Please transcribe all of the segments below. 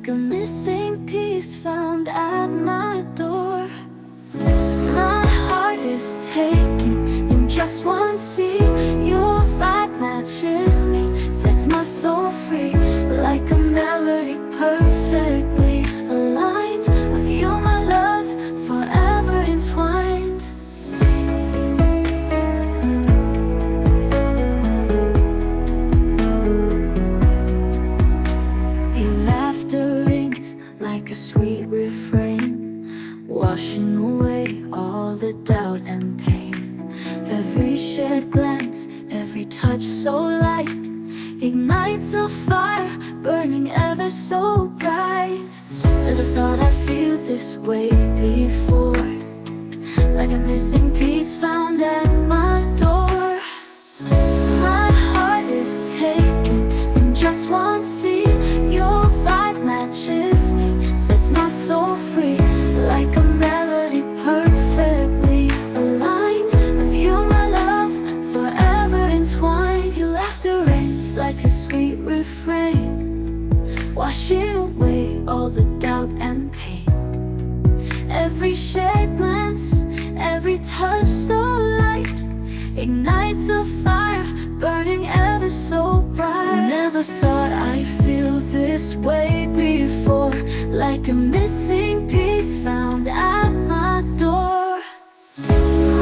like a missing piece found at my door. My heart is taking in just one scene. Your vibe matches me, sets my soul free, like a melody perfectly aligned. With you, my love, forever entwined. Your laughter rings like a sweet refrain, washing away all the doubt and pain. Every shared glance, every touch so light, ignites a fire, burning ever so bright. Never thought I'd feel this way before, like a missing piece found at my door. My heart is taken in just one scene. Your vibe matches me, sets my soul free, like a melody perfectly aligned. With you, my love, forever entwined. Your laughter rings like a sweet refrain, washing away all the doubt and pain. Every shared glance, every touch so light, ignites a fire, burning ever so bright. Never thought I'd feel this way before, like a missing piece found at my door.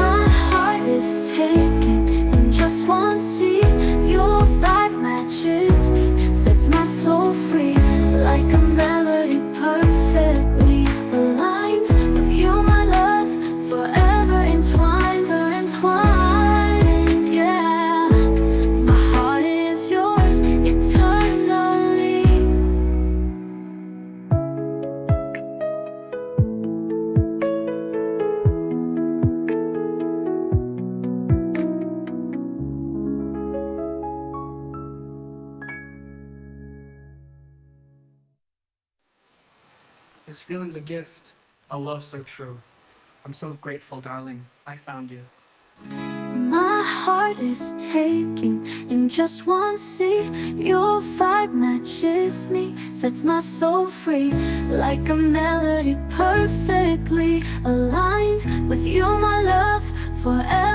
My heart is taken in just one scene. Your vibe matches me, sets my soul free, like a melody perfectly aligned. With you, my love, forever entwined, entwined, yeah. My heart is yours eternally. This feeling's a gift, a love so true. I'm so grateful, darling, I found you. My heart is taking in just one scene. Your vibe matches me, sets my soul free, like a melody perfectly aligned. With you, my love, forever